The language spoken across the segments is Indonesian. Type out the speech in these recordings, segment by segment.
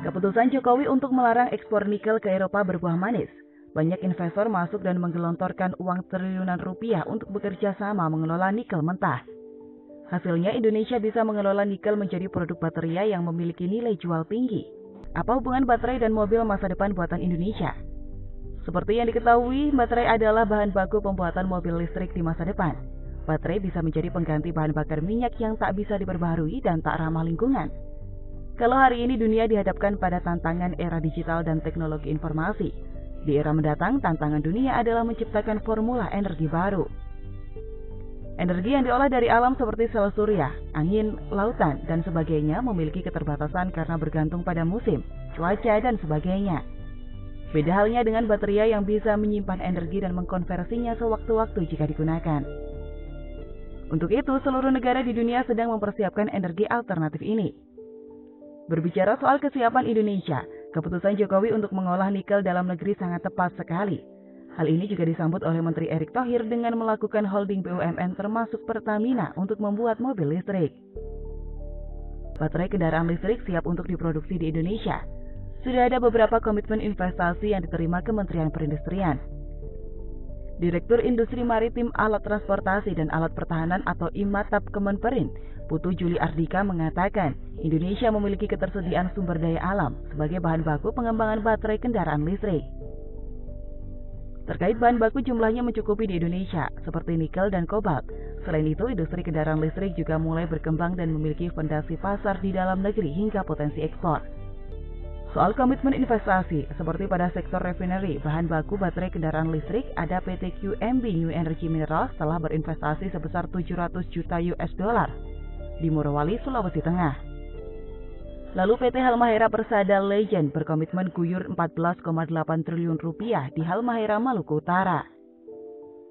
Keputusan Jokowi untuk melarang ekspor nikel ke Eropa berbuah manis. Banyak investor masuk dan menggelontorkan uang triliunan rupiah untuk bekerja sama mengelola nikel mentah. Hasilnya Indonesia bisa mengelola nikel menjadi produk baterai yang memiliki nilai jual tinggi. Apa hubungan baterai dan mobil masa depan buatan Indonesia? Seperti yang diketahui, baterai adalah bahan baku pembuatan mobil listrik di masa depan. Baterai bisa menjadi pengganti bahan bakar minyak yang tak bisa diperbaharui dan tak ramah lingkungan. Kalau hari ini dunia dihadapkan pada tantangan era digital dan teknologi informasi, di era mendatang tantangan dunia adalah menciptakan formula energi baru. Energi yang diolah dari alam seperti sel surya, angin, lautan, dan sebagainya memiliki keterbatasan karena bergantung pada musim, cuaca, dan sebagainya. Beda halnya dengan baterai yang bisa menyimpan energi dan mengkonversinya sewaktu-waktu jika digunakan. Untuk itu, seluruh negara di dunia sedang mempersiapkan energi alternatif ini. Berbicara soal kesiapan Indonesia, keputusan Jokowi untuk mengolah nikel dalam negeri sangat tepat sekali. Hal ini juga disambut oleh Menteri Erick Thohir dengan melakukan holding BUMN termasuk Pertamina untuk membuat mobil listrik. Baterai kendaraan listrik siap untuk diproduksi di Indonesia. Sudah ada beberapa komitmen investasi yang diterima Kementerian Perindustrian. Direktur Industri Maritim, Alat Transportasi dan Alat Pertahanan atau IMATAP Kemenperin, Putu Juli Ardika mengatakan, Indonesia memiliki ketersediaan sumber daya alam sebagai bahan baku pengembangan baterai kendaraan listrik. Terkait bahan baku jumlahnya mencukupi di Indonesia, seperti nikel dan kobalt. Selain itu, industri kendaraan listrik juga mulai berkembang dan memiliki fondasi pasar di dalam negeri hingga potensi ekspor. Soal komitmen investasi, seperti pada sektor refinery, bahan baku baterai kendaraan listrik, ada PT QMB New Energy Minerals telah berinvestasi sebesar 700 juta US dollar di Morowali, Sulawesi Tengah. Lalu PT Halmahera Persada Legend berkomitmen guyur 14,8 triliun rupiah di Halmahera, Maluku Utara.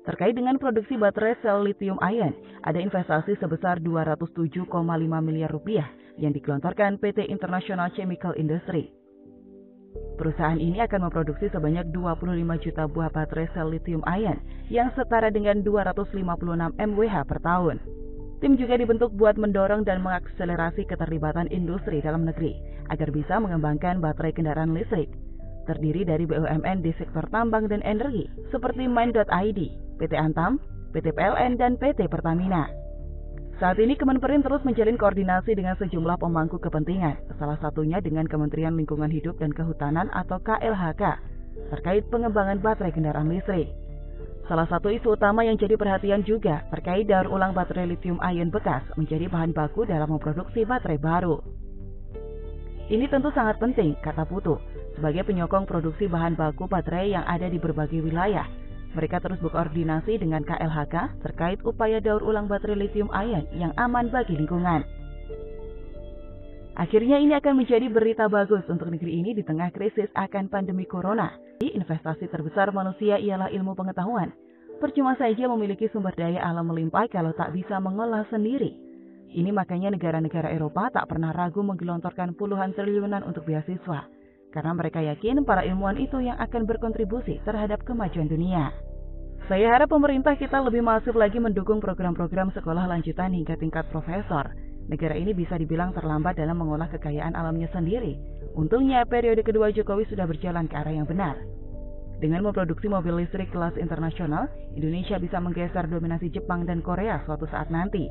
Terkait dengan produksi baterai sel lithium ion, ada investasi sebesar 207,5 miliar rupiah yang digelontorkan PT International Chemical Industry. Perusahaan ini akan memproduksi sebanyak 25 juta buah baterai sel lithium ion yang setara dengan 256 MWh per tahun. Tim juga dibentuk buat mendorong dan mengakselerasi keterlibatan industri dalam negeri agar bisa mengembangkan baterai kendaraan listrik. Terdiri dari BUMN di sektor tambang dan energi seperti Mind.id, PT Antam, PT PLN, dan PT Pertamina. Saat ini Kemenperin terus menjalin koordinasi dengan sejumlah pemangku kepentingan, salah satunya dengan Kementerian Lingkungan Hidup dan Kehutanan atau KLHK, terkait pengembangan baterai kendaraan listrik. Salah satu isu utama yang jadi perhatian juga terkait daur ulang baterai lithium ion bekas menjadi bahan baku dalam memproduksi baterai baru. Ini tentu sangat penting, kata Putu, sebagai penyokong produksi bahan baku baterai yang ada di berbagai wilayah. Mereka terus berkoordinasi dengan KLHK terkait upaya daur ulang baterai lithium ion yang aman bagi lingkungan. Akhirnya ini akan menjadi berita bagus untuk negeri ini di tengah krisis akan pandemi corona. Investasi terbesar manusia ialah ilmu pengetahuan. Percuma saja memiliki sumber daya alam melimpah kalau tak bisa mengolah sendiri. Ini makanya negara-negara Eropa tak pernah ragu menggelontorkan puluhan triliunan untuk beasiswa. Karena mereka yakin para ilmuwan itu yang akan berkontribusi terhadap kemajuan dunia. Saya harap pemerintah kita lebih masif lagi mendukung program-program sekolah lanjutan hingga tingkat profesor. Negara ini bisa dibilang terlambat dalam mengolah kekayaan alamnya sendiri. Untungnya periode kedua Jokowi sudah berjalan ke arah yang benar. Dengan memproduksi mobil listrik kelas internasional, Indonesia bisa menggeser dominasi Jepang dan Korea suatu saat nanti.